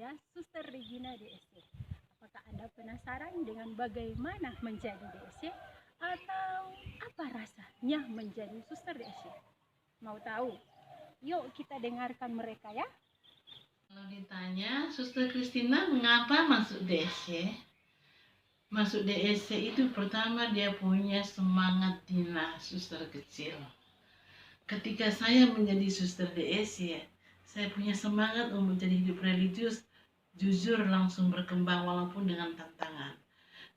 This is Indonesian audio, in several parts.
saya, Suster Regina DSC. Apakah Anda penasaran dengan bagaimana menjadi DSC? Atau apa rasanya menjadi Suster DSC? Mau tahu? Yuk kita dengarkan mereka ya. Kalau ditanya, Suster Christina mengapa masuk DSC? Masuk DSC itu pertama dia punya semangat Dina, suster kecil. Ketika saya menjadi suster DSC, saya punya semangat untuk menjadi hidup religius, jujur langsung berkembang walaupun dengan tantangan.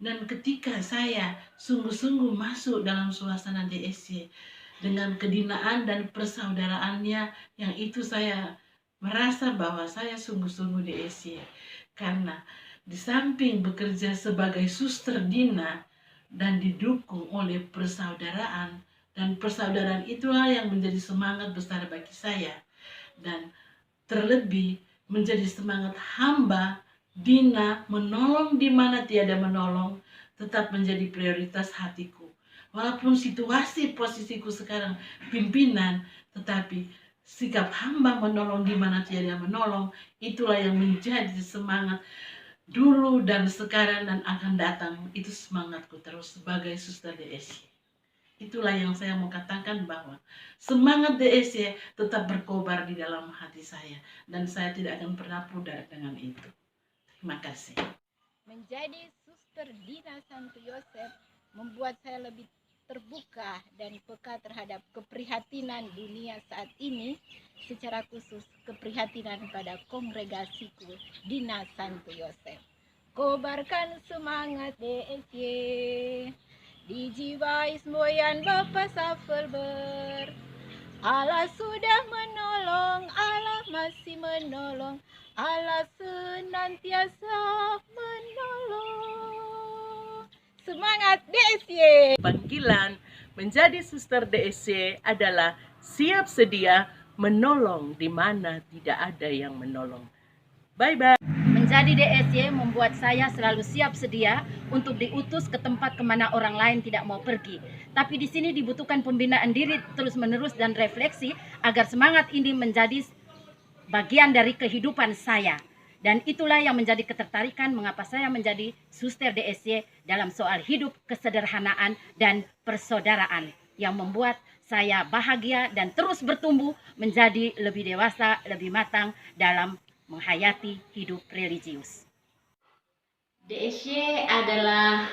Dan ketika saya sungguh-sungguh masuk dalam suasana DSC dengan kedinaan dan persaudaraannya, yang itu saya merasa bahwa saya sungguh-sungguh DSC. Karena di samping bekerja sebagai suster Dina dan didukung oleh persaudaraan, dan persaudaraan itulah yang menjadi semangat besar bagi saya. Dan terlebih menjadi semangat hamba Dina menolong di mana tiada menolong, tetap menjadi prioritas hatiku. Walaupun situasi posisiku sekarang pimpinan, tetapi sikap hamba menolong di mana tiada menolong, itulah yang menjadi semangat dulu dan sekarang dan akan datang. Itu semangatku terus sebagai suster DSC. Itulah yang saya mau katakan, bahwa semangat DSC tetap berkobar di dalam hati saya, dan saya tidak akan pernah pudar dengan itu. Terima kasih. Menjadi Suster Dina Santo Yosef membuat saya lebih terbuka dan peka terhadap keprihatinan dunia saat ini, secara khusus keprihatinan pada kongregasiku Dina Santo Yosef. Kobarkan semangat DSC, di jiwa ismoyan Bapa Safalber. Allah sudah menolong, Allah masih menolong, Allah senantiasa menolong. Semangat DSC! Panggilan menjadi suster DSC adalah siap sedia menolong di mana tidak ada yang menolong. Bye-bye. Menjadi DSC membuat saya selalu siap sedia untuk diutus ke tempat kemana orang lain tidak mau pergi. Tapi di sini dibutuhkan pembinaan diri terus-menerus dan refleksi agar semangat ini menjadi bagian dari kehidupan saya. Dan itulah yang menjadi ketertarikan mengapa saya menjadi suster DSC dalam soal hidup, kesederhanaan, dan persaudaraan, yang membuat saya bahagia dan terus bertumbuh menjadi lebih dewasa, lebih matang dalam menghayati hidup religius. DSC adalah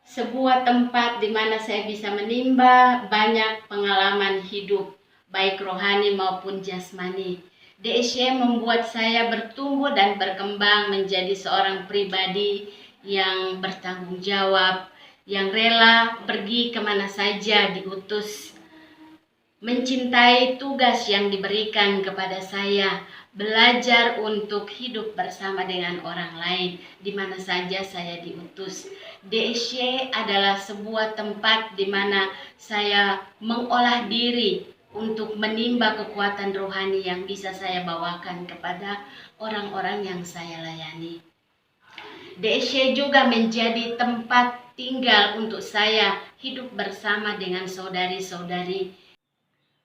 sebuah tempat di mana saya bisa menimba banyak pengalaman hidup, baik rohani maupun jasmani. DSC membuat saya bertumbuh dan berkembang menjadi seorang pribadi yang bertanggung jawab, yang rela pergi kemana saja diutus, mencintai tugas yang diberikan kepada saya, belajar untuk hidup bersama dengan orang lain di mana saja saya diutus. DSC adalah sebuah tempat di mana saya mengolah diri untuk menimba kekuatan rohani yang bisa saya bawakan kepada orang-orang yang saya layani. DSC juga menjadi tempat tinggal untuk saya hidup bersama dengan saudari-saudari.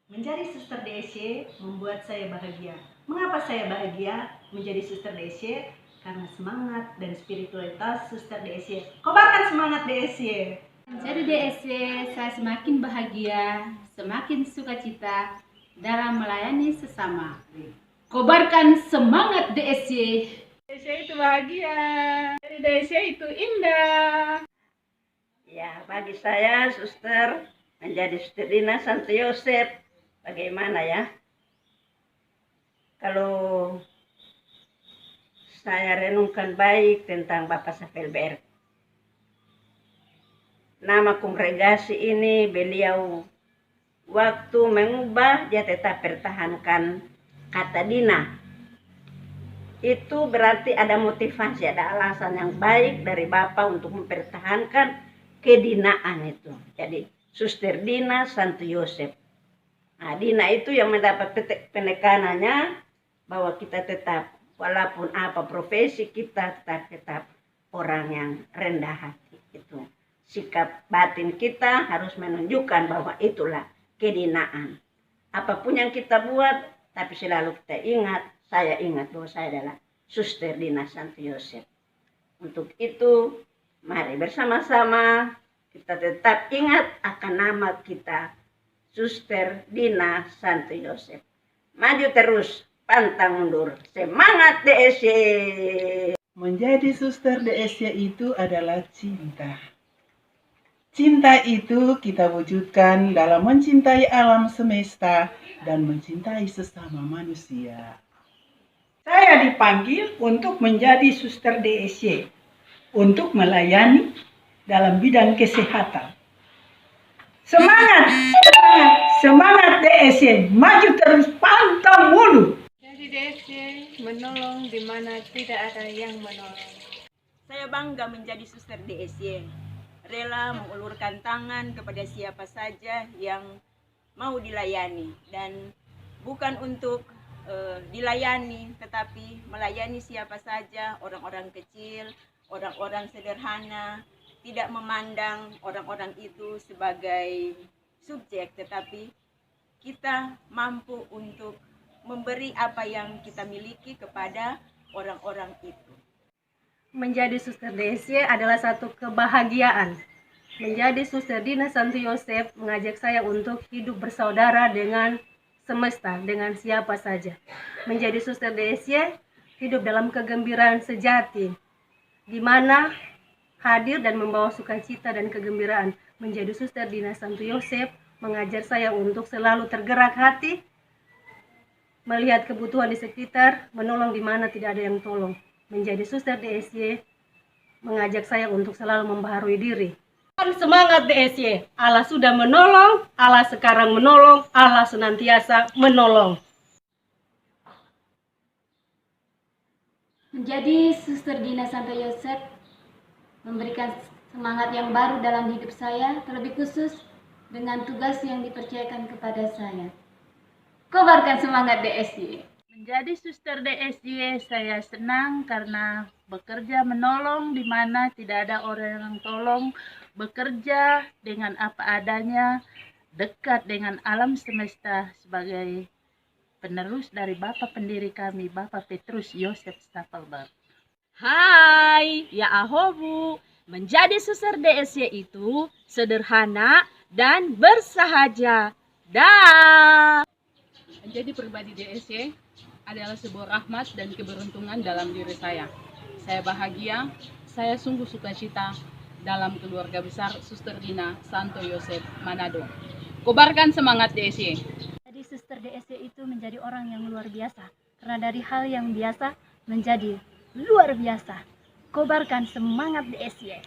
Menjadi suster DSC membuat saya bahagia. Mengapa saya bahagia menjadi suster DSC? Karena semangat dan spiritualitas suster DSC. Kobarkan semangat DSC! Menjadi DSC, saya semakin bahagia, semakin sukacita dalam melayani sesama. Kobarkan semangat DSC! DSC itu bahagia, jadi DSC itu indah. Ya, bagi saya suster menjadi Suster Dina Santo Yosef, bagaimana ya? Kalau saya renungkan baik tentang Bapak Safalber, nama kongregasi ini beliau waktu mengubah dia tetap pertahankan kata Dina. Itu berarti ada motivasi, ada alasan yang baik dari Bapak untuk mempertahankan kedinaan itu. Jadi Suster Dina Santo Yosef. Nah, Dina itu yang mendapat penekanannya bahwa kita tetap, walaupun apa profesi kita, tetap orang yang rendah hati. Itu sikap batin kita harus menunjukkan bahwa itulah kedinaan. Apapun yang kita buat, tapi selalu kita ingat saya ingat bahwa saya adalah Suster Dina Santo Yosef. Untuk itu, mari bersama-sama kita tetap ingat akan nama kita, Suster Dina Santo Yosef. Maju terus, pantang mundur. Semangat DSY! Menjadi suster DSY itu adalah cinta. Cinta itu kita wujudkan dalam mencintai alam semesta dan mencintai sesama manusia. Saya dipanggil untuk menjadi suster DSY, untuk melayani dalam bidang kesehatan. Semangat, semangat, semangat DSY, maju terus, pantang mundur. Jadi DSY menolong di mana tidak ada yang menolong. Saya bangga menjadi suster DSY, rela mengulurkan tangan kepada siapa saja yang mau dilayani, dan bukan untuk dilayani, tetapi melayani siapa saja, orang-orang kecil, orang-orang sederhana, tidak memandang orang-orang itu sebagai subjek, tetapi kita mampu untuk memberi apa yang kita miliki kepada orang-orang itu. Menjadi suster DSY adalah satu kebahagiaan. Menjadi Suster Dina Santo Yosef mengajak saya untuk hidup bersaudara dengan semesta, dengan siapa saja. Menjadi suster DSY hidup dalam kegembiraan sejati, di mana hadir dan membawa sukacita dan kegembiraan. Menjadi Suster Dina Santo Yosef mengajar saya untuk selalu tergerak hati, melihat kebutuhan di sekitar, menolong di mana tidak ada yang tolong. Menjadi suster DSY mengajak saya untuk selalu membaharui diri. Semangat DSY, Allah sudah menolong, Allah sekarang menolong, Allah senantiasa menolong. Menjadi Suster Dina Santo Yosef memberikan semangat yang baru dalam hidup saya, terlebih khusus dengan tugas yang dipercayakan kepada saya. Kobarkan semangat DSY. Menjadi suster DSY saya senang karena bekerja menolong di mana tidak ada orang yang tolong, bekerja dengan apa adanya, dekat dengan alam semesta sebagai penerus dari Bapak pendiri kami, Bapak Petrus Yosef Stapelberg. Hai, ya ahobu. Menjadi suster DSY itu sederhana dan bersahaja. Dah. Menjadi pribadi DSY adalah sebuah rahmat dan keberuntungan dalam diri saya. Saya bahagia, saya sungguh sukacita dalam keluarga besar Suster Dina Santo Yosef Manado. Kobarkan semangat DSY. Jadi suster DSY itu menjadi orang yang luar biasa, karena dari hal yang biasa menjadi luar biasa. Kobarkan semangat DSY.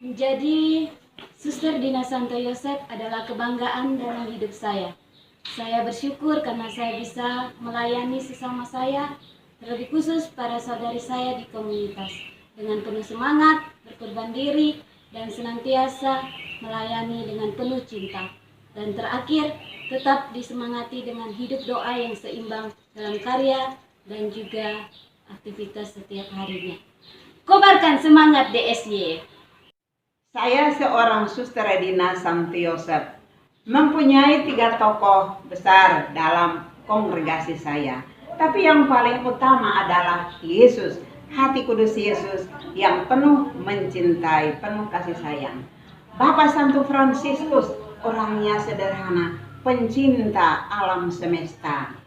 Menjadi Suster Dina Santo Yosef adalah kebanggaan dalam hidup saya. Saya bersyukur karena saya bisa melayani sesama saya, terlebih khusus para saudari saya di komunitas, dengan penuh semangat, berkorban diri, dan senantiasa melayani dengan penuh cinta. Dan terakhir, tetap disemangati dengan hidup doa yang seimbang dalam karya dan juga aktivitas setiap harinya. Kobarkan semangat DSY. Saya seorang Suster Dina Santo Yosef, mempunyai 3 tokoh besar dalam kongregasi saya. Tapi yang paling utama adalah Yesus, hati kudus Yesus yang penuh mencintai, penuh kasih sayang. Bapak Santo Fransiskus, orangnya sederhana, pencinta alam semesta.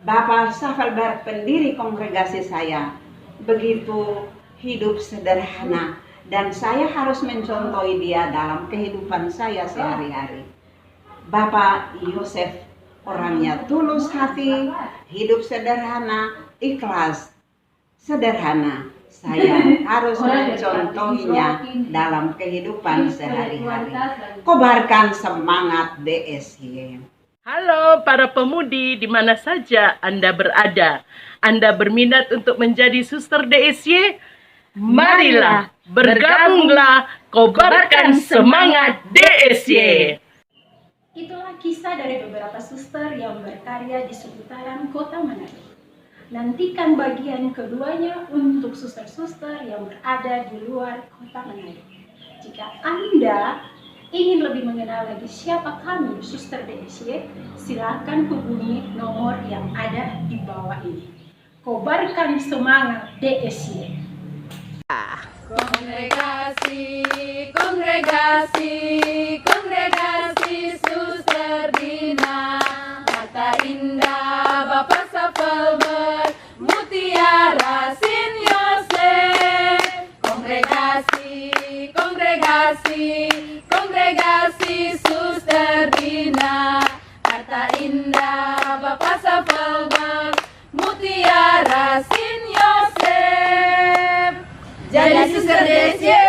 Bapak Stapelberg, pendiri kongregasi saya, begitu hidup sederhana. Dan saya harus mencontohi dia dalam kehidupan saya sehari-hari. Bapak Yosef orangnya tulus hati, hidup sederhana, ikhlas, sederhana. Saya harus mencontohinya dalam kehidupan sehari-hari. Kobarkan semangat DSY. Halo para pemudi di mana saja Anda berada. Anda berminat untuk menjadi suster DSY? Marilah, bergabunglah, kobarkan semangat DSY. Itulah kisah dari beberapa suster yang berkarya di seputaran Kota Manado. Nantikan bagian keduanya untuk suster-suster yang berada di luar Kota Manado. Jika Anda ingin lebih mengenal lagi siapa kami Suster DSY, silakan hubungi nomor yang ada di bawah ini. Kobarkan semangat DSY. Kongregasi, kongregasi, kongregasi Suster Dina, Marta Indah, Bapak Sapelber, Mutiara Sin Yosef. Kongregasi, kongregasi, kongregasi Suster Dina, Marta Indah, Bapak Sapelber, Mutiara Sin Yosef. Jadi Suster DSY